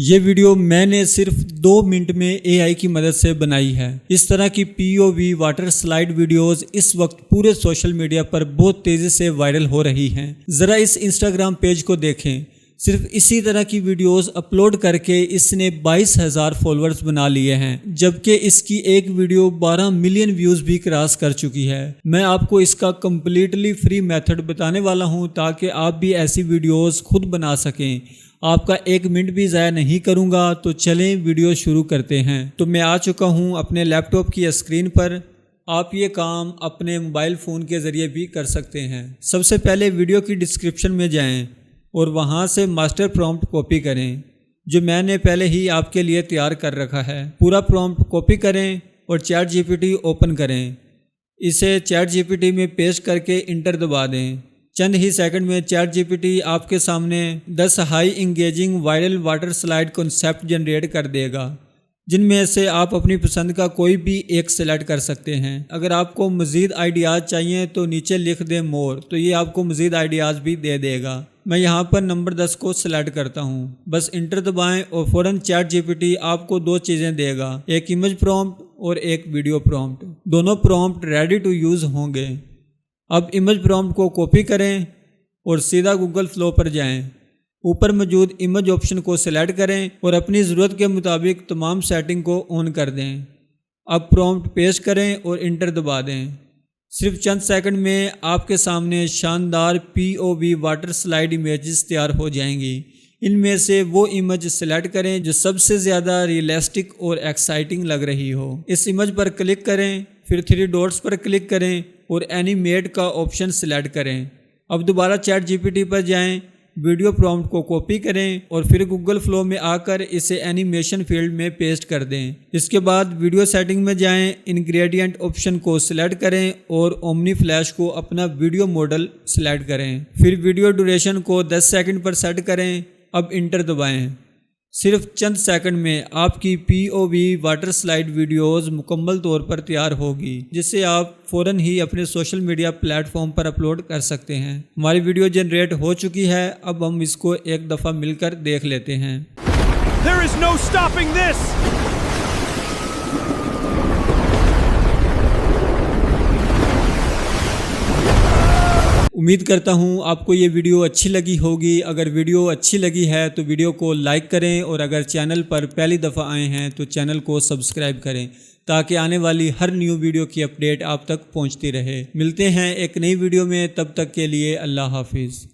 ये वीडियो मैंने सिर्फ 2 मिनट में AI की मदद से बनाई है। इस तरह की POV वाटर स्लाइड वीडियोस इस वक्त पूरे सोशल मीडिया पर बहुत तेजी से वायरल हो रही हैं। जरा इस इंस्टाग्राम पेज को देखें। सिर्फ इसी तरह की वीडियोस अपलोड करके इसने 22,000 फॉलोअर्स बना लिए हैं, जबकि इसकी एक वीडियो 12 मिलियन व्यूज भी क्रॉस कर चुकी है। मैं आपको इसका कम्प्लीटली फ्री मेथड बताने वाला हूं ताकि आप भी ऐसी वीडियोस खुद बना सकें। आपका 1 मिनट भी ज़ाया नहीं करूंगा, तो चलें वीडियो शुरू करते हैं। तो मैं आ चुका हूं अपने लैपटॉप की स्क्रीन पर। आप ये काम अपने मोबाइल फ़ोन के ज़रिए भी कर सकते हैं। सबसे पहले वीडियो की डिस्क्रिप्शन में जाएं और वहां से मास्टर प्रॉम्प्ट कॉपी करें, जो मैंने पहले ही आपके लिए तैयार कर रखा है। पूरा प्रॉम्प्ट कॉपी करें और चैट GPT ओपन करें। इसे चैट GPT में पेस्ट करके इंटर दबा दें। चंद ही सेकंड में चैट GPT आपके सामने 10 high engaging viral water slide concept generate कर देगा, जिनमें से आप अपनी पसंद का कोई भी एक सेलेक्ट कर सकते हैं। अगर आपको मज़ीद आइडियाज़ चाहिए तो नीचे लिख दें मोर, तो ये आपको मज़ीद आइडियाज़ भी दे देगा। मैं यहाँ पर नंबर 10 को सिलेक्ट करता हूँ। बस इंटर दबाएं और फ़ौरन चैट GPT आपको 2 चीज़ें देगा, एक इमेज प्रॉम्प्ट और एक वीडियो प्रॉम्प्ट। दोनों प्रॉम्प्ट रेडी टू यूज़ होंगे। अब इमेज प्रॉम्प्ट को कॉपी करें और सीधा गूगल फ्लो पर जाएं। ऊपर मौजूद इमेज ऑप्शन को सिलेक्ट करें और अपनी ज़रूरत के मुताबिक तमाम सेटिंग को ऑन कर दें। अब प्रॉम्प्ट पेस्ट करें और इंटर दबा दें। सिर्फ चंद सेकंड में आपके सामने शानदार POV वाटर स्लाइड इमेजेस तैयार हो जाएंगी। इनमें से वो इमेज सेलेक्ट करें जो सबसे ज़्यादा रियलिस्टिक और एक्साइटिंग लग रही हो। इस इमेज पर क्लिक करें, फिर 3 डॉट्स पर क्लिक करें और एनिमेट का ऑप्शन सिलेक्ट करें। अब दोबारा चैट GPT पर जाएं, वीडियो प्रॉम्प्ट को कॉपी करें और फिर गूगल फ्लो में आकर इसे एनिमेशन फील्ड में पेस्ट कर दें। इसके बाद वीडियो सेटिंग में जाएं, इंग्रेडिएंट ऑप्शन को सिलेक्ट करें और ओमनी फ्लैश को अपना वीडियो मॉडल सिलेक्ट करें। फिर वीडियो ड्यूरेशन को 10 सेकंड पर सेट करें। अब इंटर दबाएं। सिर्फ चंद सेकंड में आपकी POV वाटर स्लाइड वीडियोस मुकम्मल तौर पर तैयार होगी, जिसे आप फ़ौरन ही अपने सोशल मीडिया प्लेटफॉर्म पर अपलोड कर सकते हैं। हमारी वीडियो जनरेट हो चुकी है। अब हम इसको एक दफ़ा मिलकर देख लेते हैं। There is no stopping this! उम्मीद करता हूँ आपको ये वीडियो अच्छी लगी होगी। अगर वीडियो अच्छी लगी है तो वीडियो को लाइक करें और अगर चैनल पर पहली दफ़ा आए हैं तो चैनल को सब्सक्राइब करें, ताकि आने वाली हर न्यू वीडियो की अपडेट आप तक पहुँचती रहे। मिलते हैं एक नई वीडियो में, तब तक के लिए अल्लाह हाफिज़।